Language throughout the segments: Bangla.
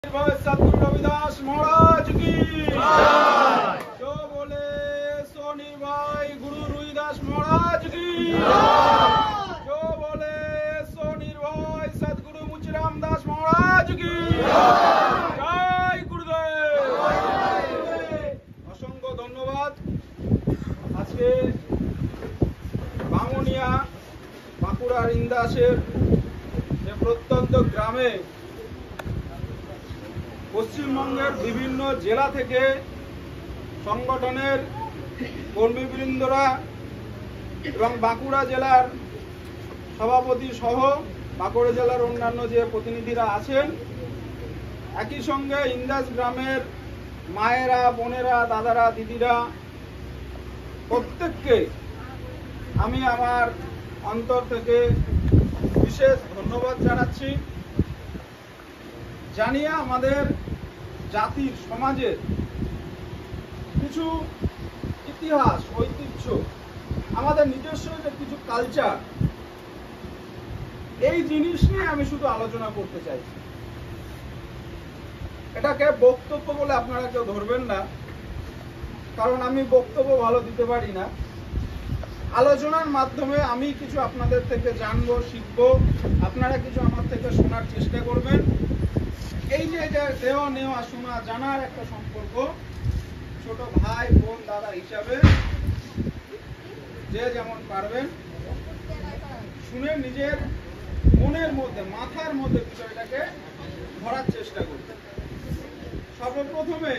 सतगुरु रविदास महाराज की जो बोले सोनी भाई गुरु रविदास महाराज की जो बोले सोनी भाई सतगुरु मुचीराम दास महाराज की जय गुरुदेव। असंख्य धन्यवाद। आज के बामुनिया बांकुड़ार इंदासेर যে প্রত্যন্ত গ্রামে পশ্চিমবঙ্গের বিভিন্ন জেলা থেকে সংগঠনের কর্মীবৃন্দরা এবং বাঁকুড়া জেলার সভাপতি সহ বাঁকুড়া জেলার অন্যান্য যে প্রতিনিধিরা আছেন, একই সঙ্গে ইন্দাস গ্রামের মায়েরা, বোনেরা, দাদারা, দিদিরা প্রত্যেককে আমি আমার অন্তর থেকে বিশেষ ধন্যবাদ জানাচ্ছি। জানিয়ে আমাদের জাতির সমাজের কিছু ইতিহাস, ঐতিহ্য, আমাদের নিজস্ব যে কিছু কালচার, এই জিনিস নিয়ে আমি শুধু আলোচনা করতে চাইছি। এটাকে বক্তব্য বলে আপনারা কেউ ধরবেন না, কারণ আমি বক্তব্য ভালো দিতে পারি না। আলোচনার মাধ্যমে আমি কিছু আপনাদের থেকে জানবো, শিখবো, আপনারা কিছু আমার থেকে শোনার চেষ্টা করবেন। এই যে দেওয়া নেওয়া, শোনা জানার একটা সম্পর্ক, ছোট ভাই বোন দাদা হিসাবে যে যেমন পারবেন শুনে নিজের মনের মধ্যে, মাথার মধ্যে বিষয়টাকে ধরার চেষ্টা করবেন। সর্বপ্রথমে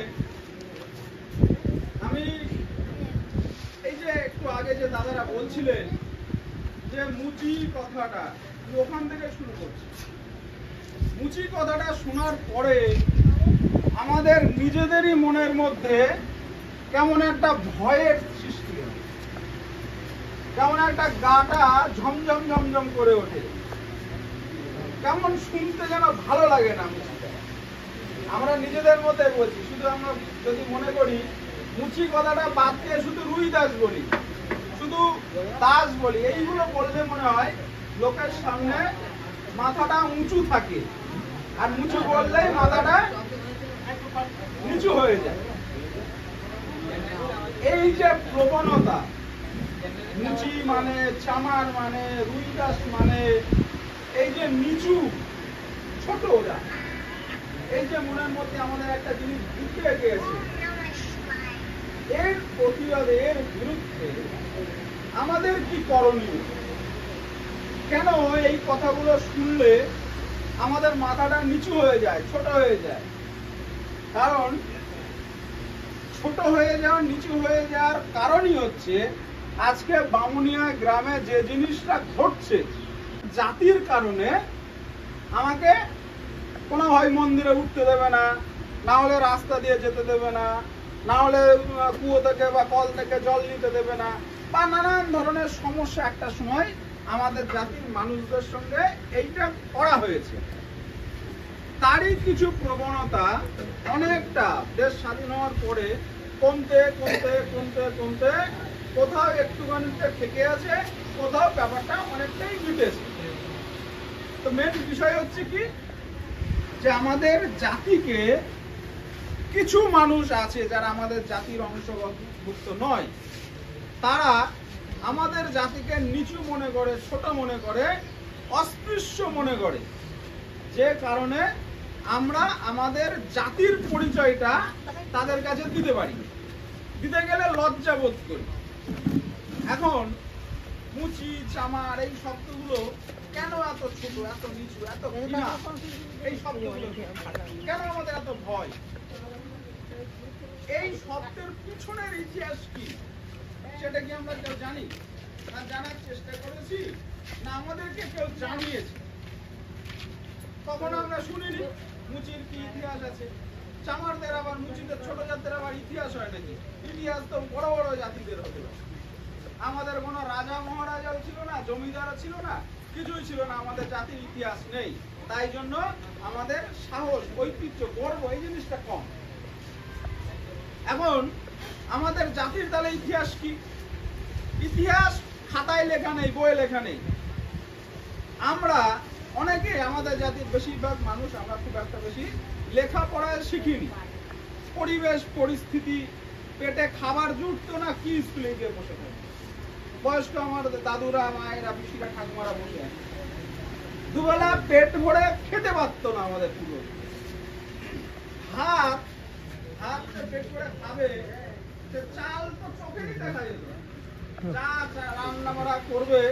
আমি এই যে একটু আগে যে দাদারা বলছিলেন যে মুচি কথাটা, ওখান থেকে শুরু করছি। মুচি কথাটা শোনার পরে আমাদের নিজেদেরই মনের মধ্যে কেমন একটা ভয়ের সৃষ্টি হয়, কেমন একটা গাটা ঝমঝম ঝমঝম করে ওঠে, কেমন শুনতে যেন ভালো লাগে না মুচিটা। আমরা নিজেদের মধ্যে বলছি, শুধু আমরা যদি মনে করি মুচি কথাটা বাদ দিয়ে শুধু রুই দাস বলি, শুধু দাস বলি, এইগুলো বললে মনে হয় লোকের সামনে মাথাটা উঁচু থাকে, আর নিচু বললেই মাথাটা নিচু হয়ে যায়। এই যে প্রবণতা, মুচি মানে, চামার মানে, রুই দাস মানে, এই যে নিচু ছোট ওরা, এই যে মনের মধ্যে আমাদের একটা জিনিস ঢুকে গিয়েছে, এর প্রতিবাদে, এর বিরুদ্ধে আমাদের কি করণীয়? কেন এই কথাগুলো শুনলে আমাদের মাথাটা নিচু হয়ে যায়, ছোট হয়ে যায়? কারণ ছোট হয়ে যাওয়া, নিচু হয়ে যাওয়ার কারণই হচ্ছে আজকে বামুনিয়া গ্রামে যে জিনিসটা ঘটছে, জাতির কারণে আমাকে কোনো হয় মন্দিরে উঠতে দেবে না, না হলে রাস্তা দিয়ে যেতে দেবে না, না হলে কুয়ো থেকে বা কল থেকে জল নিতে দেবে না, বা নানান ধরনের সমস্যা একটা সময় আমাদের জাতির মানুষদের সঙ্গে এইটা করা হয়েছে। তারই কিছু প্রবণতা অনেকটা দেশ স্বাধীন হওয়ার পরে কমতে কমতে কমতে কমতে কোথাও একটুখানি থেকে আছে, কোথাও ব্যাপারটা অনেকটাই মিটেছে। তো মেন বিষয় হচ্ছে কি, যে আমাদের জাতিকে কিছু মানুষ আছে যারা আমাদের জাতির অংশভুক্ত নয়, তারা আমাদের জাতিকে নিচু মনে করে, ছোট মনে করে, অস্পৃশ্য মনে করে, যে কারণে আমরা আমাদের জাতির পরিচয়টা তাদের কাছে দিতে পারি, দিতে গেলে লজ্জা বোধ করি। এখন মুচি, চামার এই শব্দগুলো কেন এত ছোট, এত নিচু, এত ঘৃণা? এই শব্দগুলো কেন আমাদের এত ভয়? এই শব্দের পিছনের ইতিহাস কি, সেটা কি আমরা কেউ জানি না? জানার চেষ্টা করেছি না আমাদেরকে কেউ জানিয়েছে? কখনো আমরা শুনিনি মুচির কি ইতিহাস আছে। চামারদের আবার, মুচিদের ছোট জাতের আবার ইতিহাস হয় নাকি? ইতিহাস তো বড় বড় জাতিদের হতে পারে। আমাদের কোনো রাজা মহারাজাও ছিল না, জমিদারও ছিল না, কিছুই ছিল না, আমাদের জাতির ইতিহাস নেই। তাই জন্য আমাদের সাহস, ঐতিহ্য, গর্ব এই জিনিসটা কম। এখন আমাদের জাতির তাহলে ইতিহাস কি? ইতিহাস খাতায় লেখা নেই, বইয়ে লেখা নেই। আমরা অনেকে, আমাদের জাতির বেশিরভাগ মানুষ আমরা খুব একটা বেশি লেখাপড়ায় শিখিনি, পরিবেশ পরিস্থিতি, পেটে খাবার জুটতো না, কি স্কুলে গিয়ে বসে থাকে। বয়স্ক আমার দাদুরা, মায়েরা, পিসিরা, ঠাকুমারা বসে আছে, দুবেলা পেট ভরে খেতে পারতো না আমাদের পুরো। ভাত পেট ভরে খাবে, চাল তো চোখেরই দেখা যেত। যা রান্না বাড়া করবে,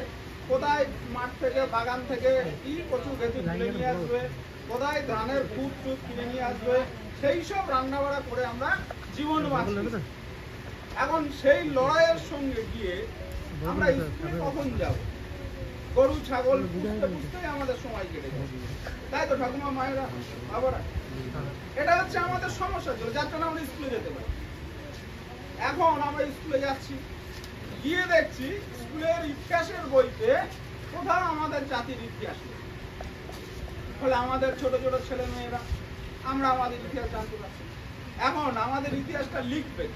কোথায় মাঠ থেকে বাগান থেকে কি কচু খেতে তুলে নিয়ে আসবে, কোথায় ধানের ফুট কিনে নিয়ে আসবে, সেই সব রান্না বাড়া করে আমরা জীবন বাঁচি। এখন সেই লড়াইয়ের সঙ্গে গিয়ে আমরা স্কুলে কখন যাব? গরু ছাগল পুষতে পুষতেই আমাদের সময় কেটে যাবে, তাই তো ঠাকুমা, মায়েরা, বাবারা? এটা হচ্ছে আমাদের সমস্যা ছিল, যার জন্য আমরা স্কুলে যেতে পারি। এখন আমরা স্কুলে যাচ্ছি, গিয়ে দেখছি স্কুলের ইতিহাসের বইতে কোথাও আমাদের জাতির ইতিহাস নেই। ফলে আমাদের ছোট ছোট ছেলে মেয়েরা আমরা আমাদের ইতিহাস জানতে পারছি। এখন আমাদের ইতিহাসটা লিখবে,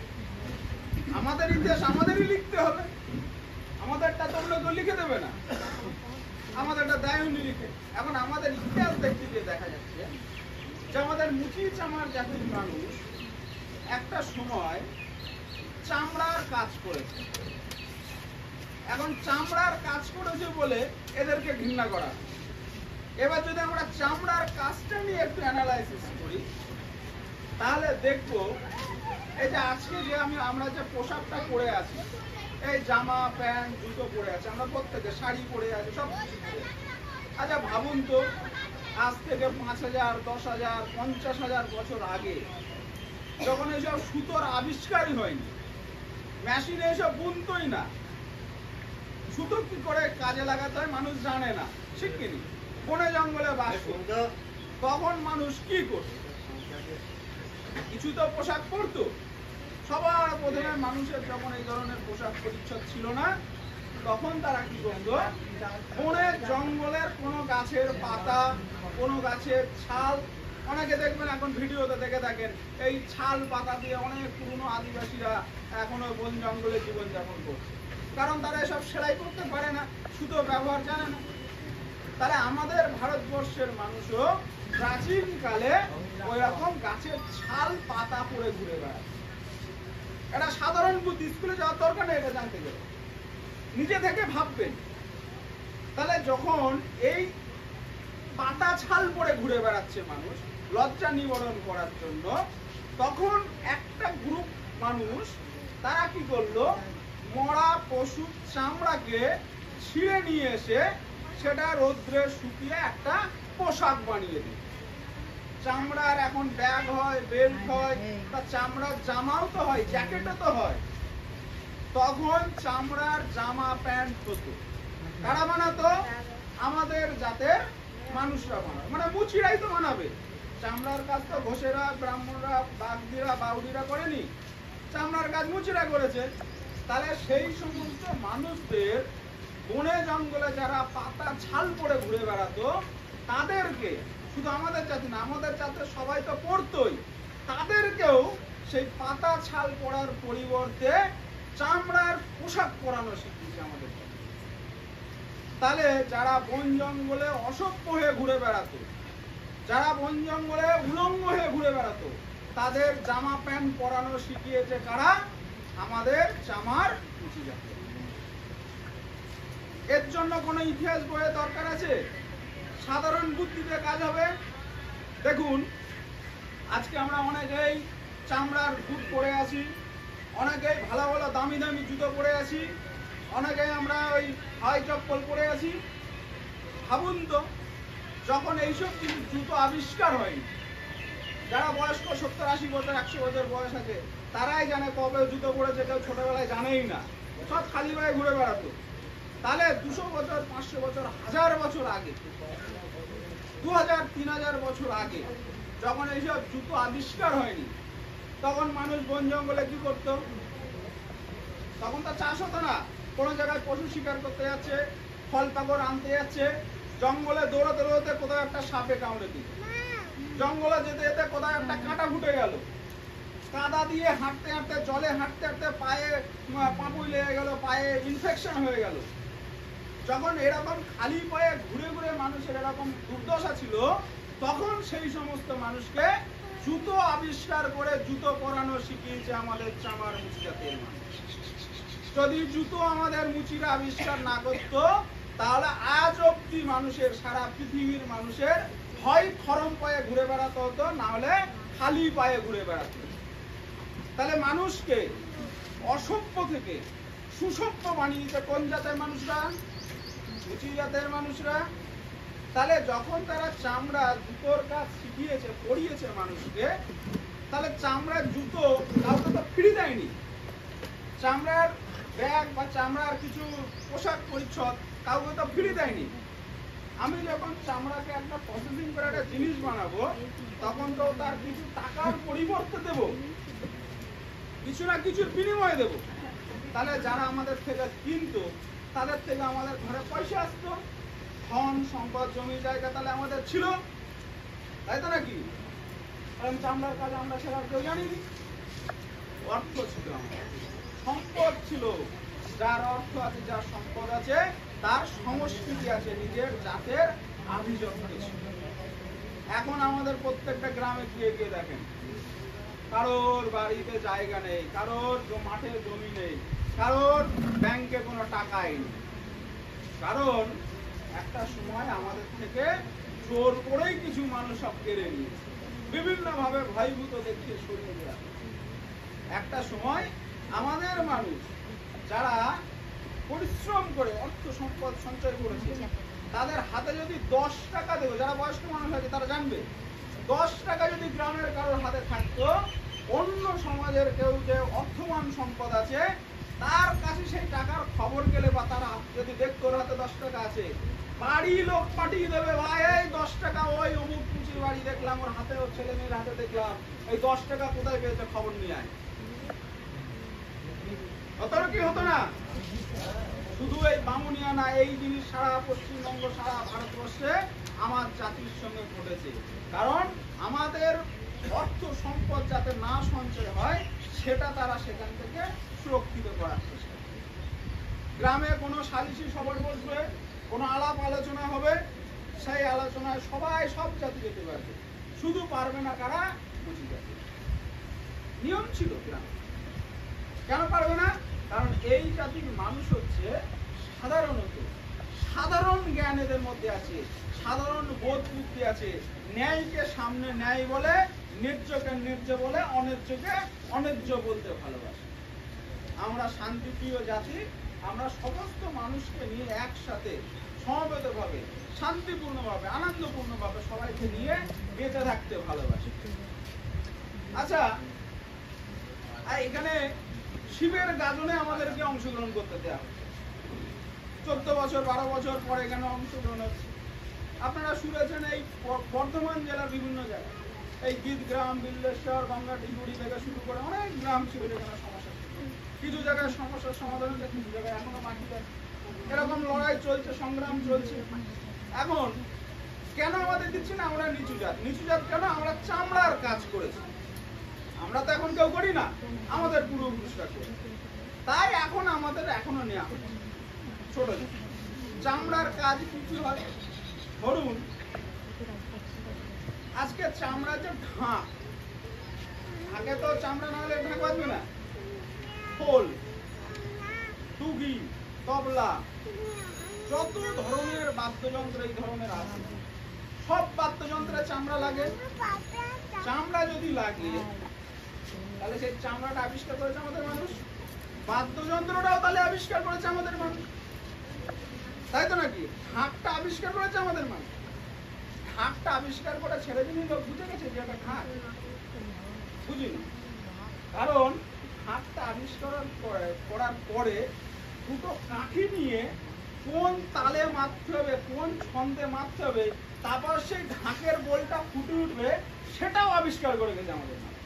আমাদের ইতিহাস আমাদেরই লিখতে হবে। আমাদেরটা তোমরা তো লিখে দেবে না, আমাদেরটা দায়নি লিখে। এখন আমাদের ইতিহাস দেখতে গিয়ে দেখা যাচ্ছে যে আমাদের মুচি চামার জাতির মানুষ একটা সময় চামড়ার কাজ করেছে। এখন চামড়ার কাজ করেছে বলে এদেরকে ঘৃণা করা। এবার যদি আমরা চামড়ার কাজটা নিয়ে একটু অ্যানালাইসিস করি, তাহলে দেখবো এই যে আজকে যে আমরা যে পোশাকটা পরে আছি, এই জামা প্যান্ট জুতো পরে আছে, আমরা প্রত্যেকে শাড়ি পরে আছি, সব। আচ্ছা ভাবুন তো, আজ থেকে 5,000, 10,000, 50,000 বছর আগে যখন এইসব সুতোর আবিষ্কারই হয়নি, মেশিনে এসব বুনতোই না, সুতো কি করে কাজে লাগাতে হয় মানুষ জানে না, শিখিনি, বনে জঙ্গলে বাস করত, তখন মানুষ কি করত? কিছু তো পোশাক পরতো। সবার প্রথমে মানুষের যখন এই ধরনের পোশাক পরিচ্ছদ ছিল না, তখন তারা কি করত? বনে জঙ্গলের কোনো গাছের পাতা, কোনো গাছের ছাল, অনেকে দেখবেন এখন ভিডিওতে দেখে থাকেন, এই ছাল পাতা দিয়ে অনেক পুরনো আদিবাসীরা এখনো বন জঙ্গলে জীবনযাপন করছে। কারণ তারা এসব সেলাই করতে পারে না, সুতো ব্যবহার জানে না। তাহলে আমাদের ভারতবর্ষের মানুষও প্রাচীনকালে ওই রকম গাছের ছাল পাতা পরে ঘুরে বেড়ায়। এটা সাধারণ বুদ্ধি, স্কুলে যাওয়ার দরকার নেই এটা জানতে গেলে, নিজে থেকে ভাববেন। তাহলে যখন এই পাতা ছাল পরে ঘুরে বেড়াচ্ছে মানুষ লজ্জা নিবারণ করার জন্য, তখন একটা গ্রুপ মানুষ তারা কি করলো? মরা পশুর চামড়াকে ছিঁড়ে নিয়ে এসে সেটা রোদ্রে শুকিয়ে একটা পোশাক বানিয়ে দিল। চামড়ার এখন ব্যাগ হয়, বেল্ট হয়, তা চামড়ার জামাও তো হয়, জ্যাকেটও তো হয়। তখন চামড়ার জামা প্যান্ট হতো, কারা বানাতো? আমাদের জাতের মানুষরা বানাবে, মানে মুচিরাই তো বানাবে। চামড়ার কাজ তো ঘোষেরা, ব্রাহ্মণরা, বাগদিরা, বাউডিরা করেনি, চামড়ার কাজ মুচিরা করেছে। তাহলে সেই সমস্ত মানুষদের বনে জঙ্গলে যারা পাতা ছাল পরে ঘুরে বেড়াতো, তাদেরকে, শুধু আমাদের জাতি না, আমাদের জাতের সবাই তো পড়তোই, তাদেরকেও সেই পাতা ছাল পরার পরিবর্তে চামড়ার পোশাক পরানো শিখিয়েছে আমাদের। তাহলে যারা বন জঙ্গলে অসভ্য হয়ে ঘুরে বেড়াতো, যারা বন জঙ্গলে উলঙ্গ হয়ে ঘুরে বেড়াতো, তাদের জামা প্যান্ট পরানো শিখিয়েছে কারা? আমাদের চামার মুচি জাতি। এর জন্য কোনো ইতিহাস বইয়ের দরকার আছে? সাধারণ বুদ্ধিতে কাজ হবে। দেখুন, আজকে আমরা অনেকেই চামড়ার বুট পরে আছি, অনেকেই ভালো ভালো দামি দামি জুতো পরে আছি, অনেকেই আমরা ওই হাই চপ্পল পরে আছি। ভাবুন তো, যখন এইসব জুতো আবিষ্কার হয়নি, যারা বয়স্ক 70-80 বছর 100 বছর বয়স আছে, তারাই জানে কবে জুতো পরেছে, কেউ ছোটবেলায় জানেই না, সব খালি পায়ে ঘুরে বেড়াতো। তাহলে 200 বছর, 500 বছর, 1000 বছর আগে, 2000-3000 বছর আগে যখন এইসব জুতো আবিষ্কার হয়নি, তখন মানুষ বন জঙ্গলে কি করতো? তখন তো চাষ হতো না, কোনো জায়গায় পশু শিকার করতে যাচ্ছে, ফল পাকড় আনতে যাচ্ছে, জঙ্গলে দৌড়াতে দৌড়াতে কোথাও একটা সাপে কামড়ে দিল, জঙ্গলে যেতে যেতে কোথাও একটা কাঁটা ফুটে গেল, কাদা দিয়ে হাঁটতে হাঁটতে, জলে হাঁটতে হাঁটতে পায়ে পাপুই লেগে গেল, পায়ে ইনফেকশন হয়ে গেল। যখন এরকম খালি পায়ে ঘুরে ঘুরে মানুষের এরকম দুর্দশা ছিল, তখন সেই সমস্ত মানুষকে জুতো আবিষ্কার করে জুতো পরানো শিখিয়েছে আমাদের চামার মুচি জাতের মানুষ। যদি জুতো আমাদের মুচিরা আবিষ্কার না করতো, তাহলে আজ অব্দি মানুষের, সারা পৃথিবীর মানুষের হয় খরম পায়ে ঘুরে বেড়াতে হতো, না হলে খালি পায়ে ঘুরে বেড়াতে হতো। তাহলে মানুষকে অসভ্য থেকে সুসভ্য বানিয়েছে কোন জাতের মানুষরা? মুচি জাতের মানুষরা। তাহলে যখন তারা চামড়া জুতোর কাজ শিখিয়েছে, পড়িয়েছে মানুষকে, তাহলে চামড়ার জুতো কাউকে তো ফ্রি দেয়নি। চামড়ার ব্যাগ বা চামড়ার কিছু পোশাক পরিচ্ছদ কাউকে তো ফ্রি দেয়নি। আমি যখন চামড়াকে একটা প্রসেসিং করে একটা জিনিস বানাবো, তখন তো তার কিছু টাকার পরিবর্তে দেব, কিছু না কিছুর বিনিময়ে দেব। তাহলে যারা আমাদের থেকে কিনতো, তাদের থেকে আমাদের ঘরে পয়সা আসতো, ধন সম্পদ জমি জায়গা তাহলে আমাদের ছিল, তাই তো নাকি? কারণ চামড়ার কাজ আমরা সেটা কেউ জানিনি। অর্থ ছিল, সম্পদ ছিল। যার অর্থ আছে, যার সম্পদ আছে, তার সংস্কৃতি আছে, নিজের জাতের আভিজাত্য ছিল। এখন আমাদের প্রত্যেকটা গ্রামে গিয়ে গিয়ে দেখেন, কারোর বাড়িতে জায়গা নেই, কারোর মাঠে জমি নেই, কারোর ব্যাংকে কোনো টাকাই নেই। কারণ একটা সময় আমাদের থেকে জোর করেই কিছু মানুষ সব কেড়ে নিয়েছে, বিভিন্ন ভাবে ভয়ভূত দেখিয়ে সরিয়ে দেওয়া। একটা সময় আমাদের মানুষ যারা পরিশ্রম করে অর্থ সম্পদ সঞ্চয় করেছে, তাদের হাতে যদি 10 টাকা দেবে, যারা বয়স্ক মানুষ আছে তারা জানবে, 10 টাকা যদি গ্রামের কারোর হাতে থাকতো, অন্য সমাজের কেউ যে অর্থবান সম্পদ আছে তার কাছে সেই টাকার খবর গেলে, বা তারা যদি দেখতো ওর হাতে 10 টাকা আছে, বাড়ি লোক পাঠিয়ে দেবে, ভাই এই 10 টাকা ওই অমুক মুচির বাড়ি দেখলাম, ওর হাতে, ওর ছেলে মেয়ের হাতে দেখলাম, এই 10 টাকা কোথায় পেয়েছে খবর নিয়ে আয়। হতো কি হতো না? শুধু এই বামুনিয়া না, এই জিনিস সারা পশ্চিমবঙ্গ, সারা ভারতবর্ষে আমার জাতির সঙ্গে ঘটেছে। কারণ আমাদের অর্থ সম্পদ যাতে না সঞ্চয় হয়, সেটা তারা সেখান থেকে সুরক্ষিত করার চেষ্টা করে। গ্রামে কোনো সালিশি সভা বসবে, কোনো আলাপ আলোচনা হবে, সেই আলোচনায় সবাই সব জাতি যেতে পারবে, শুধু পারবে না কারা? মুচি জাতি। নিয়ম ছিল গ্রামে। কেন পারবে না? কারণ এই জাতির মানুষ হচ্ছে সাধারণত সাধারণ জ্ঞান এদের মধ্যে আছে, সাধারণ বোধ বুদ্ধি আছে। ন্যায়কে সামনে ন্যায় বলে, ন্যায্যকে ন্যায্য বলে, অন্যায্যকে অন্যায্য বলতে ভালোবাসে। আমরা শান্তিপ্রিয় জাতি, আমরা সমস্ত মানুষকে নিয়ে একসাথে সমবেতভাবে, শান্তিপূর্ণভাবে, আনন্দপূর্ণভাবে সবাইকে নিয়ে বেঁচে থাকতে ভালোবাসি। আচ্ছা, এখানে শিবের গাজনে আমাদেরকে অংশগ্রহণ করতে দেওয়া হচ্ছে। 14 বছর 12 বছর পরে এখানে অংশগ্রহণ হচ্ছে। আপনারা শুনেছেন এই বর্ধমান জেলার বিভিন্ন জায়গায়, এই গীতগ্রাম, বিল্লেশ্বর, গঙ্গা টিগুড়ি থেকে শুরু করে অনেক গ্রাম ছিল যেখানে সমস্যা ছিল। কিছু জায়গায় সমস্যার সমাধান হচ্ছে, কিছু জায়গায় এখনো বাকি আছে। এরকম লড়াই চলছে, সংগ্রাম চলছে। এখন কেন আমাদের দিচ্ছে না? আমরা নিচু জাত। নিচু জাত কেন? আমরা চামড়ার কাজ করেছি। আমরা তো এখন কেউ করি না, আমাদের পূর্বপুরুষরা করে। তাই এখন আমাদের এখনো নেওয়া হচ্ছে ছোট চামড়ার কাজ। কিছু হয়, ধরুন আজকে চামড়া যে ঢাক, আগে তো চামড়া না হলে ঢাক বাজবে না। খোল, টুগি, তবলা, যত ধরনের বাদ্যযন্ত্র এই ধরনের আছে, সব বাদ্যযন্ত্রে চামড়া লাগে। চামড়া যদি লাগে, তাহলে সেই চামড়াটা আবিষ্কার করেছে আমাদের মানুষ, বাদ্যযন্ত্রটাও তাহলে আবিষ্কার করেছে আমাদের মানুষ, তাই তো নাকি? ঢাকটা আবিষ্কার করেছে আমাদের মানুষ। ঢাকটা আবিষ্কার করে ছেড়ে দিনই লোক বুঝে গেছে যে এটা ঢাক? বুঝিনি। কারণ ঢাকটা আবিষ্কার করার পরে দুটো কাঠি নিয়ে কোন তালে মারতে হবে, কোন ছন্দে মারতে হবে, তারপর সেই ঢাকের বলটা ফুটে উঠবে, সেটাও আবিষ্কার করে গেছে আমাদের মানুষ।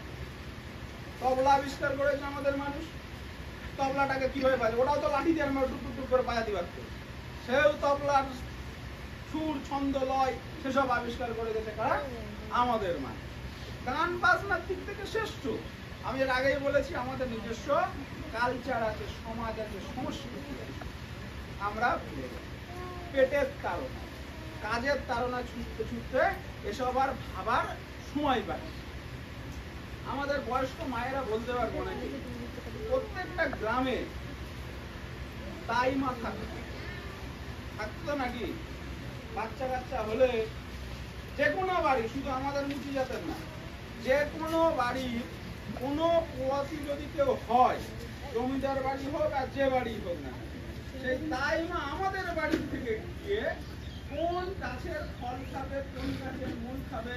তবলা আবিষ্কার করেছে আমাদের মানুষ। তবলাটাকে কিভাবে বাজে, ওটাও তো লাঠি দিয়ে আমরা টুক টুক করে বাজাতে পারত। সেও তবলার সুর, ছন্দ, লয় সেসব আবিষ্কার করে গেছে কারা? আমাদের মানুষ। গান বাজনার দিক থেকে শ্রেষ্ঠ। আমি এর আগেই বলেছি, আমাদের নিজস্ব কালচার আছে, সমাজ আছে, সংস্কৃতি আছে। আমরা পেটের তাড়না, কাজের তাড়না ছুটতে ছুটতে এসব আর ভাবার সময় পাই। বয়স্ক মায়েরা বলতে পারবো নাকি, প্রত্যেকটা গ্রামে তাই মা থাকতো নাকি? বাচ্চা কাচ্চা হলে যে কোনো বাড়ি, শুধু আমাদের মুচি জাতের না, যে কোনো বাড়ির কোনো পোয়াতি যদি কেউ হয়, জমিদার বাড়ি হোক আর যে বাড়ি হোক না, সেই তাই মা আমাদের বাড়ি থেকে গিয়ে কোন গাছের ফল খাবে, কোন গাছের মূল খাবে,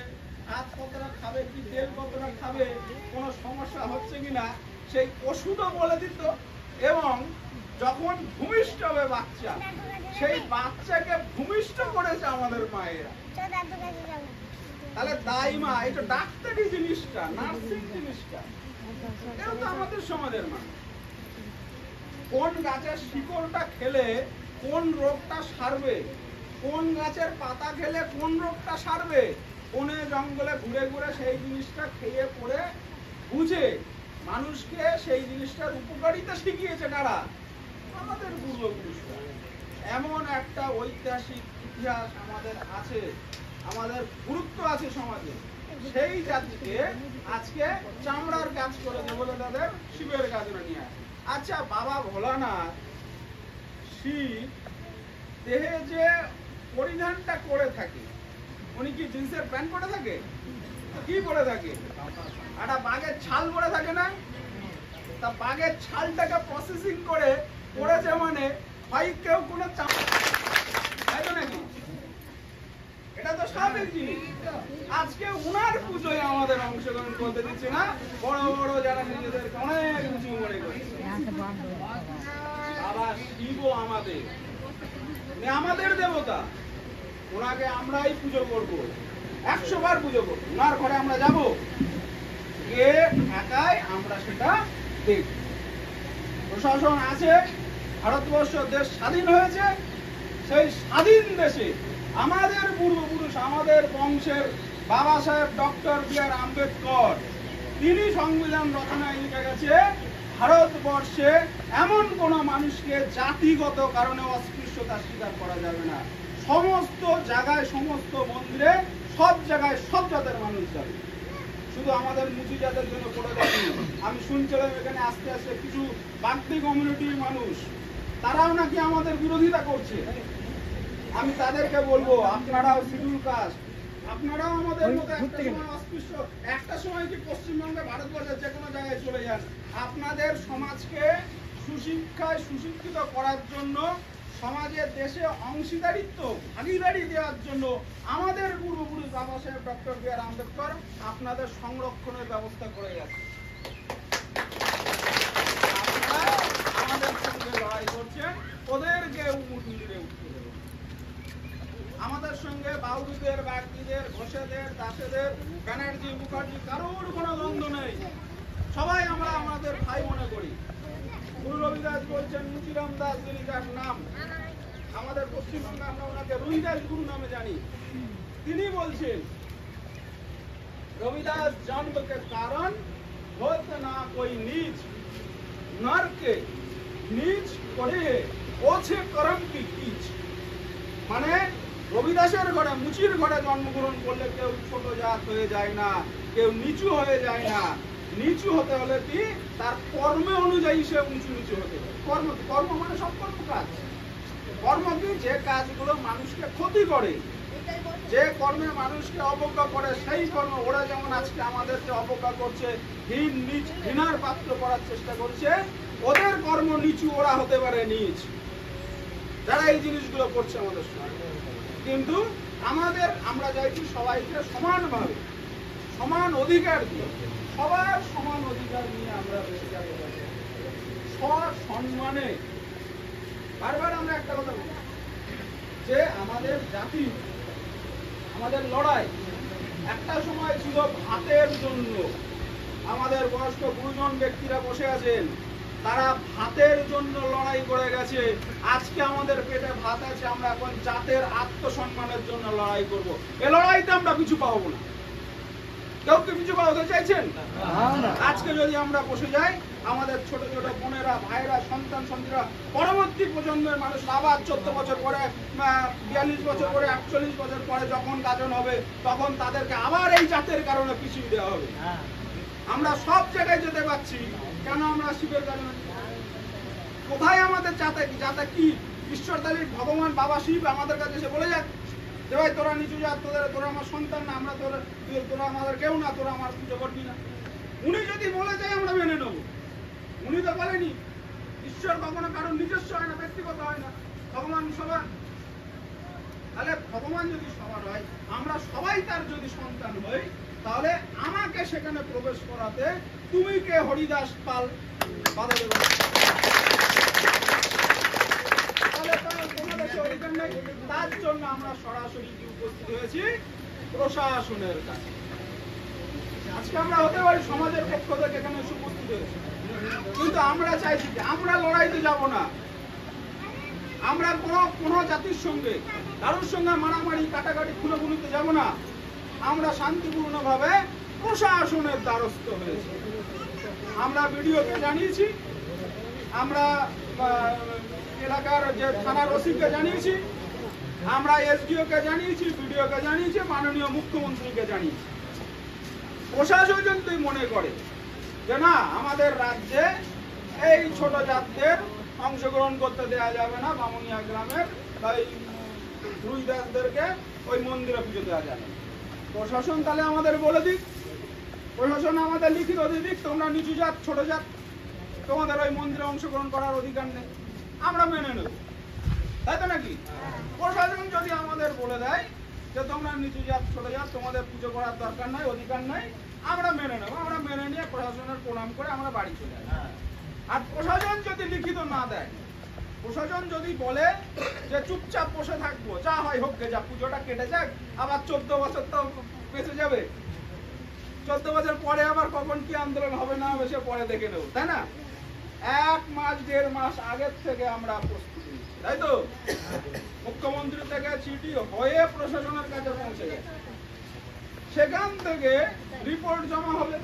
হাত কতটা খাবে, কি তেল কতটা খাবে, কোনো সমস্যা হচ্ছে কিনা সেই ওষুধও বলে দিত। এবং যখন ভূমিষ্ঠ হবে বাচ্চা, সেই বাচ্চাকে ভূমিষ্ঠ করেছে আমাদের মায়েরা। তাহলে দাই মা, এটা ডাক্তারি জিনিসটা, নার্সিং জিনিসটা, এটা তো আমাদের সমাজের মানুষ। কোন গাছের শিকড়টা খেলে কোন রোগটা সারবে, কোন গাছের পাতা খেলে কোন রোগটা সারবে, বনে জঙ্গলে ঘুরে ঘুরে সেই জিনিসটা খেয়ে পড়ে বুঝে মানুষকে সেই জিনিসটার উপকারিতা শিখিয়েছে কারা? আমাদের পূর্বপুরুষরা। এমন একটা ঐতিহাসিক ইতিহাস আমাদের আছে, আমাদের গুরুত্ব আছে সমাজে। সেই জাতিকে আজকে চামড়ার কাজ করে দেবো বলে তাদের শিবের কাজে নিয়ে। আচ্ছা, বাবা ভোলানাথ শিব দেহে যে পরিধানটা করে থাকে, উনি কি জিন্সের প্যান্ট পরে থাকে? কি পরে থাকে? একটা বাঘের ছাল পরে থাকে না? তা বাঘের ছালটাকে প্রসেসিং করে পড়েছে, মানে হয় কেউ কোনো তাই তো নাকি? এটা তো স্বাভাবিক জিনিস। আজকে উনার পুজোয় আমাদের অংশগ্রহণ করতে দিচ্ছে না, বড় বড় যারা নিজেদেরকে অনেক উঁচু মনে করছে। বাবা শিব আমাদের দেবতা, ওনাকে আমরাই পুজো করবো, 100 বার পুজো করবো। ওনার ঘরে আমরা যাবো, কে একাই আমরা সেটা দেখব। প্রশাসন আছে, ভারতবর্ষ দেশ স্বাধীন হয়েছে, সেই স্বাধীন দেশে আমাদের পূর্বপুরুষ, আমাদের বংশের বাবা সাহেব ডক্টর বি.আর. আম্বেদকর, তিনি সংবিধান রচনায় লিখে গেছে, ভারতবর্ষে এমন কোন মানুষকে জাতিগত কারণে অস্পৃশ্যতা স্বীকার করা যাবে না। সমস্ত জায়গায়, সমস্ত মন্দিরে, সব জায়গায় সব জাতের মানুষ যাবে, শুধু আমাদের মুচি জাতের জন্য করে যায়নি। আমি শুনছিলাম এখানে আস্তে আস্তে কিছু বাগদি কমিউনিটির মানুষ, তারাও নাকি আমাদের বিরোধিতা করছে। আমি তাদেরকে বলবো, আপনারাও শিডিউল কাস্ট, আপনারাও আমাদের মতো একটা সময় অস্পৃশ্য, একটা সময় কি পশ্চিমবঙ্গে, ভারতবর্ষের যে কোনো জায়গায় চলে যান, আপনাদের সমাজকে সুশিক্ষায় সুশিক্ষিত করার জন্য, সমাজের দেশে অংশীদারিত্ব, ভাগিদারি দেওয়ার জন্য আমাদের পূর্বপুরুষ বাবা সাহেব ডক্টর বি.আর. আম্বেদকর আপনাদের সংরক্ষণের ব্যবস্থা করে গেছে। আপনারা আমাদের সঙ্গে লড়াই করছেন, ওদেরকে মন্দিরে উঠতে দেবেন। আমাদের সঙ্গে বাউরিদের, বাগদিদের, ঘোষেদের, দাসেদের, ব্যানার্জি, মুখার্জি কারোর কোনো দ্বন্দ্ব নেই। সবাই আমরা আমাদের ভাই মনে করি। গুরু রবিদাস বলছেন, মুচিরাম দাস যিনি, যার নাম আমাদের পশ্চিমবঙ্গে আমরা ওনাকে রবিদাস গুরু নামে জানি, তিনি বলছেন, रविदास जन्म के कारण होत ना कोई नीच, नर के नीच करे ओछे कर्म की कीच। মানে রবিদাসের ঘরে, মুচির ঘরে জন্মগ্রহণ করলে কেউ ছোট জাত হয়ে যায় না, কেউ নিচু হয়ে যায় না। নিচু হতে হলে কি, তার কর্মে অনুযায়ী সে উঁচু নিচু হতে হবে। কর্ম, কর্ম মানে সব কর্ম কাজ। কর্ম কি, যে কাজগুলো মানুষকে ক্ষতি করে, যে কর্মে মানুষকে অবজ্ঞা করে, সেই কর্ম। ওরা যেমন আজকে আমাদেরকে অবজ্ঞা করছে, হীন নিচ ঘৃণার পাত্র করার চেষ্টা করছে, ওদের কর্ম নিচু, ওরা হতে পারে নিচ, যারা এই জিনিসগুলো করছে আমাদের সঙ্গে। কিন্তু আমাদের, আমরা চাইছি সবাইকে সমানভাবে, সমান অধিকার দিয়ে, সবার সমান অধিকার নিয়ে আমরা বেঁচে যাবো, সসম্মানে। বারবার আমরা একটা কথা বলি যে আমাদের জাতি, আমাদের লড়াই একটা সময় ছিল ভাতের জন্য। আমাদের বয়স্ক গুরুজন ব্যক্তিরা বসে আছেন, তারা ভাতের জন্য লড়াই করে গেছে। আজকে আমাদের পেটে ভাত আছে, আমরা এখন জাতের আত্মসম্মানের জন্য লড়াই করব। এ লড়াইতে আমরা পিছু পাবো না। কেউ কি পিছু পাওয়াতে চাইছেন? আজকে যদি আমরা বসে যাই, আমাদের ছোট ছোট বোনেরা, ভাইরা, সন্তান সন্তানরা, পরবর্তী প্রজন্মের মানুষ আবার 14 বছর পরে, 42 বছর পরে, 48 বছর পরে যখন গাজন হবে, তখন তাদেরকে আবার এই জাতের কারণে পিছিয়ে দেওয়া হবে। আমরা সব জায়গায় যেতে পারছি, কেন আমরা শিবের কাছে? কোথায় আমাদের যাতে কি ঈশ্বরদালির ভগবান বাবা শিব আমাদের কাছে এসে বলে যাক যে ভাই তোরা নিচু জাত, তোরা আমার সন্তান না, আমরা তোরা আমাদের কেউ না, তোরা আমার পুজো করবি না। উনি যদি বলে যায় আমরা মেনে নেব। উনি তো বলেনি। ঈশ্বর কখনো কারণ নিজস্ব হয় না, ব্যক্তিগত হয় না, ভগবান সবার। তাহলে ভগবান যদি সবার হয়, আমরা সবাই তার যদি সন্তান হই, তাহলে আমাকে সেখানে প্রবেশ করাতে তুমি কে হরিদাস পাল বাধা দেবে? তার জন্য আমরা সরাসরি উপস্থিত হয়েছি প্রশাসনের কাছে। আজকে আমরা হতে পারি সমাজের পক্ষ থেকে এখানে উপস্থিত হয়েছি, কিন্তু আমরা চাইছি যে আমরা লড়াইতে যাব না। আমরা কোন জাতির সঙ্গে কারোর সঙ্গে মারামারি কাটাকাটি খুনোখুনিতে যাব না। আমরা শান্তিপূর্ণভাবে প্রশাসনের দ্বারস্থ হয়েছি। আমরা বিডিওকে জানিয়েছি, আমরা এলাকার যে থানার ওসিকে জানিয়েছি, আমরা এসডিওকে জানিয়েছি, বিডিওকে জানিয়েছি, মাননীয় মুখ্যমন্ত্রীকে জানিয়েছি। প্রশাসন যদি মনে করে যে না আমাদের রাজ্যে এই ছোট জাতদের অংশগ্রহণ করতে দেওয়া যাবে না, বামুনিয়া গ্রামের এই রুইদাসদেরকে ওই মন্দিরে পুজো দেওয়া যাবে, প্রশাসন তাহলে আমাদের বলে দিক, প্রশাসন আমাদের লিখিত দিয়ে দিক তোমরা নিচু জাত ছোট জাত, তোমাদের ওই মন্দিরে অংশগ্রহণ করার অধিকার নেই, আমরা মেনে নেব, তাই তো নাকি? প্রশাসন যদি আমাদের বলে দেয় যে তোমরা নিচু জাত ছোট জাত, তোমাদের পুজো করার দরকার নাই, অধিকার নাই, আমরা মেনে নেবো। আমরা মেনে নিয়ে প্রশাসনের প্রণাম করে আমরা বাড়ি চলে আসবো। আর প্রশাসন যদি লিখিত না দেয়, প্রশাসন যদি বলে যে চুপচাপ বসে থাকবো, যা হয় হোক গে, যা পুজোটা কেটে যাক, আবার 14 বছর তো বেঁচে যাবে, 14 বছর পরে আবার কখন কি আন্দোলন হবে না হবে সে পরে দেখে নেব, তাই না? 1 মাস 1.5 মাস আগের থেকে আমরা প্রস্তুতি, তাই তো? মুখ্যমন্ত্রী থেকে চিঠি হয়ে প্রশাসনের কাছে পৌঁছে গেছে, সেখান থেকে রিপোর্ট জমা হবে।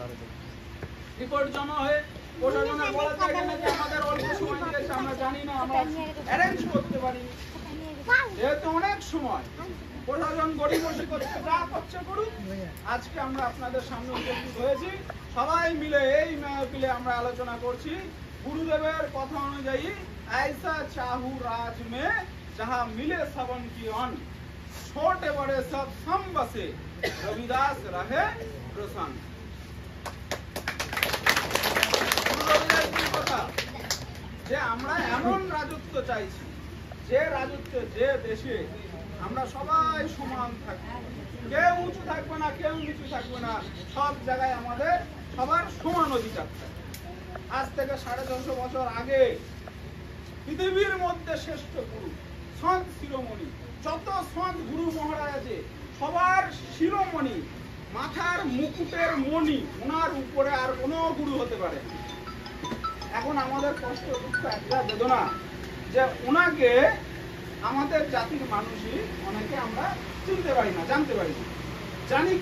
রিপোর্ট জমা হয়ে প্রশাসনের বলা থাকে না যে আমাদের অল্প সময় দিয়েছে, আমরা জানি না, আমরা অ্যারেঞ্জ করতে পারিনি। যেহেতু অনেক সময় প্রশাসন গড়িমসি করছে, যা করছে করুক। আজকে আমরা আপনাদের সামনে উপস্থিত হয়েছি, সবাই মিলে এই মাহফিলে আমরা আলোচনা করছি গুরুদেবের কথা অনুযায়ী, ऐसा चाहू राज में जहां मिले सबन की अन, छोटे बड़े सब सम बसे, रविदास रहे प्रसन्न। যে আমরা এমন রাজত্ব চাইছি, যে রাজত্ব, যে দেশে আমরা সবাই সমান থাকবো, কেউ উঁচু থাকবে না, কেউ নিচু থাকবে না, সব জায়গায় আমাদের সবার সমান অধিকার থাকবে। আজ থেকে 650 বছর আগে পৃথিবীর মধ্যে শ্রেষ্ঠ গুরু সন্ত শিরোমণি, যত সন্ত গুরু মহারাজ আছে সবার শিরোমণি, মাথার মুকুটের মণি, ওনার উপরে আর কোনো গুরু হতে পারে। এখন আমাদের কষ্ট দুঃখ একটা বেদনা যে ওনাকে আমাদের জাতির মানুষই অনেকে আমরা চিনতে পারি না, জানতে পারি না, জানি